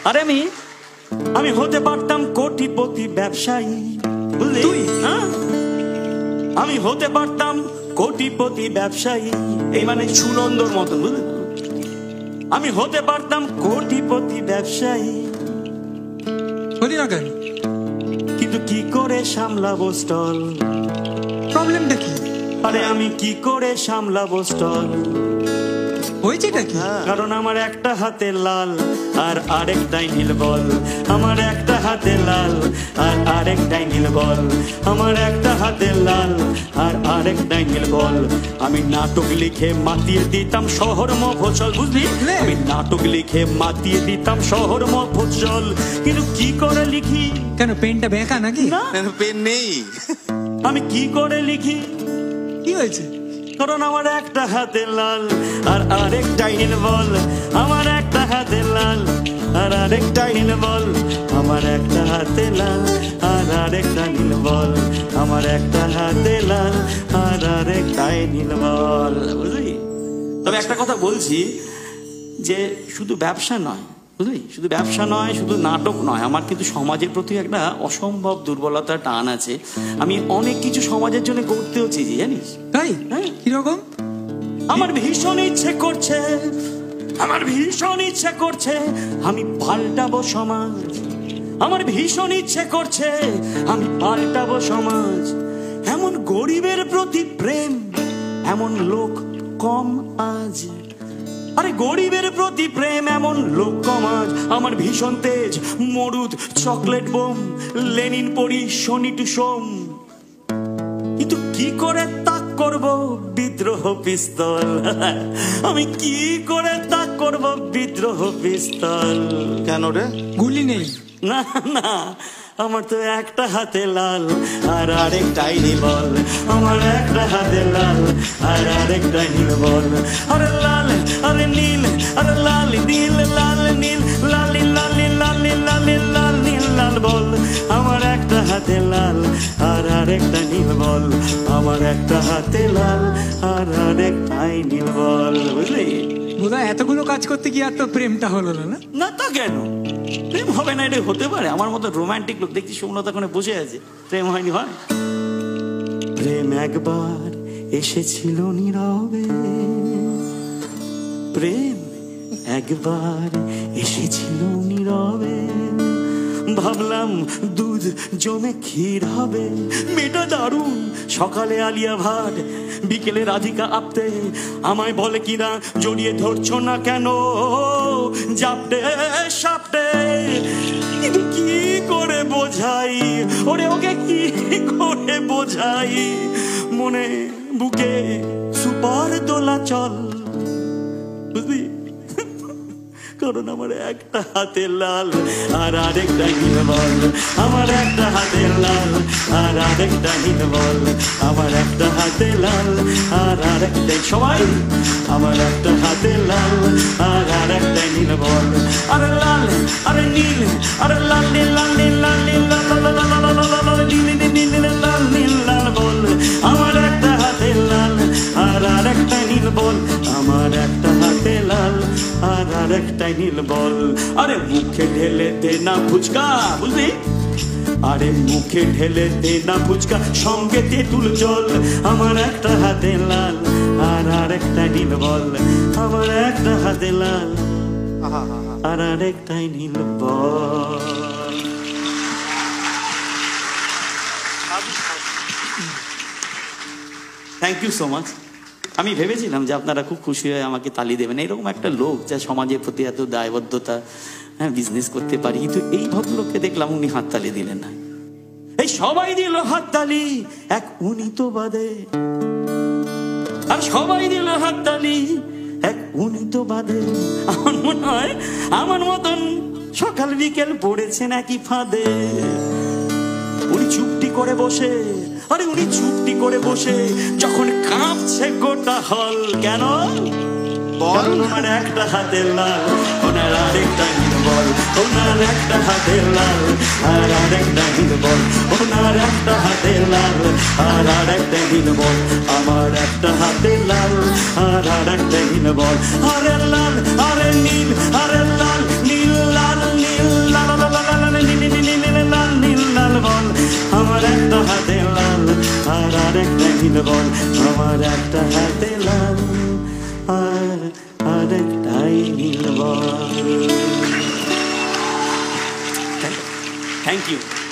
আরে আমি হতে পারতাম কোটিপতি ব্যবসায়ী, বুঝলি? হ্যাঁ, আমি হতে পারতাম কোটিপতি ব্যবসায়ী, এই মানে সুনন্দর মতন, বুঝলি? আমি হতে পারতাম কোটিপতি ব্যবসায়ী, বলি না কেন? কিন্তু কি করে সামলাবো স্টল? প্রবলেমটা কি? আরে আমি কি করে সামলাবো স্টল? হয়েছেটা কি? কারণ আমার একটা হাতে লাল আর আরেকটাই নীল বল, আমার একটা হাতে লাল আর আরেকটাই নীল বল, আমার একটা হাতে লাল আর আরেকটাই নীল বল। আমি নাটক লিখে মাতিয়ে দিতাম শহর মফস্বল, বুঝলি? আমি নাটক লিখে মাতিয়ে দিতাম শহর মফস্বল, কিন্তু কি করে লিখি? কেন, পেনটা বেঁকা নাকি? না, পেন নেই। আমি কি করে লিখি? কি হয়েছে? কারণ আমার একটা হাতে লাল আর আরেকটাই নীল বল, আমার একটা হাতে লাল আর আরেকটাই নীল বল, আমার একটা হাতে লাল আর আরেকটা নীল বল, আমার একটা হাতে লাল আর আরেকটাই নীল বল, বুঝলি? তবে একটা কথা বলছি, যে শুধু ব্যবসা নয়, বুঝলি, শুধু ব্যবসা নয়, শুধু নাটক নয়, আমার কিন্তু সমাজের প্রতি একটা অসম্ভব দুর্বলতা, টান আছে। আমি অনেক কিছু সমাজের জন্য করতেও চেয়েছি, জানিস? তাই? হ্যাঁ। কিরকম? আমার ভীষণ ইচ্ছে করছে, আমার ভীষণ ইচ্ছে করছে আমি পাল্টাবো সমাজ, আমার ভীষণ ইচ্ছে করছে আমি পাল্টাবো সমাজ। এমন গরিবের প্রতি প্রেম, এমন লোক কম আজ, আরে গরিবের প্রতি প্রেম এমন লোক কম আজ। আমার ভীষণ তেজ, মরুদ, চকলেট বোম, লেনিন পড়ি, শনি টু সোম, কিন্তু কি করে তাক করব বিদ্রোহ পিস্তল? আমি কি করে তাক করব বিদ্রোহ পিস্তল? কেন রে? গুলি নেই? না না, আমার তো একটা হাতে লাল আর আরেকটাই নীল বল, আমার একটা হাতে লাল আর আরেকটাই নীল বল। আরে লাল আরে নীল, আরে লাল নীল, লাল নীল, লাল লাল লাল লাল লাল নীল লাল বল, আমার একটা হাতে লাল আর আরেকটা নীল বল, আমার একটা হাতে লাল আর আরেকটাই নীল বল, বুঝলি? বোধহয় এতগুলো কাজ করতে গিয়ে আর তো প্রেমটা হলো না। না না তো কেন, প্রেম হবে না? এটা হতে পারে? আমার মতো রোমান্টিক লোক দেখছি সুমলতা কোণে বসে আছে, প্রেম হয়নি? হয়। প্রেম একবার এসেছিল নীরবে, প্রেম একবার এসেছিল নীরবে, ভাবলাম দুধ জমে ক্ষীর হবে, মেয়েটা দারুণ, সকালে আলিয়া ভাট, বিকেলে রাধিকা আপ্তে, আমায় বলে কিনা জড়িয়ে ধরছো না কেন, জাপটে সাপটে, কিন্তু কি করে বোঝাই ওরে ওকে, কি করে বোঝাই, মনে বুকে সুপার দোলাচল, বুঝলি? কারণ আমার একটা হাতে লাল আর আরেকটা নীল বল, আমার একটা হাতে লাল আর আরেকটা নীল বল, আমার একটা হাতে লাল আর আরেকটা, সবাই, আমার একটা হাতে লাল আর আরেকটা নীল বল, আরে লাল আরে নীল, আরে লাল নীল লাল নীল লাল নীল লাল নীল নীল লাল নীল লাল বল, আমার একটা হাতে লাল আর আরেকটা নীল বল, আমার একটা হাতে লাল আর আরেকটাই নীল বল। আরে মুখে ঢেলে দে না ফুচকা, বুঝলি? আরে মুখে ঢেলে দে না ফুচকা, সঙ্গে তেঁতুল জল, আমার একটা হাতে লাল আর আরেকটা নীল বল, আমার একটা হাতে লাল আর আরেকটাই নীল ball. Thank you so much. আমি ভেবেছিলাম যে আপনারা খুব খুশি হয়ে আমাকে তালি দেবেন, এরকম একটা লোক যা সমাজের প্রতি এত দায়বদ্ধতা, হ্যাঁ, বিজনেস করতে পারি, কিন্তু এই ভদ্রলোককে দেখলাম উনি হাততালি দিলেন না। এই সবাই দিল হাততালি, এক উনি তো বাদে, আর সবাই দিল হাততালি, এক উনি তো বাদে। আমার মনে হয় আমার মতন সকাল বিকেল পড়েছেন একই ফাঁদে। উনি চুপটি করে বসে, আরে উনি চুপটি করে বসে, যখন কাঁপছে গোটা হল, কেন? ওনার একটা হাতে লাল, ওনার আরেকটা নীল বল, ওনার একটা হাতে লাল আর আরেকটা নীল বল, ওনার একটা হাতে লাল আর আরেকটা নীল বল, আমার একটা হাতে লাল আর আরেকটা নীল বল, আরে লাল আরে নীল, আরে লাল নীল লাল নীল নীল বল, আমার একটা হাতে লাল আর আরেকটাই নীল বল। Thank you.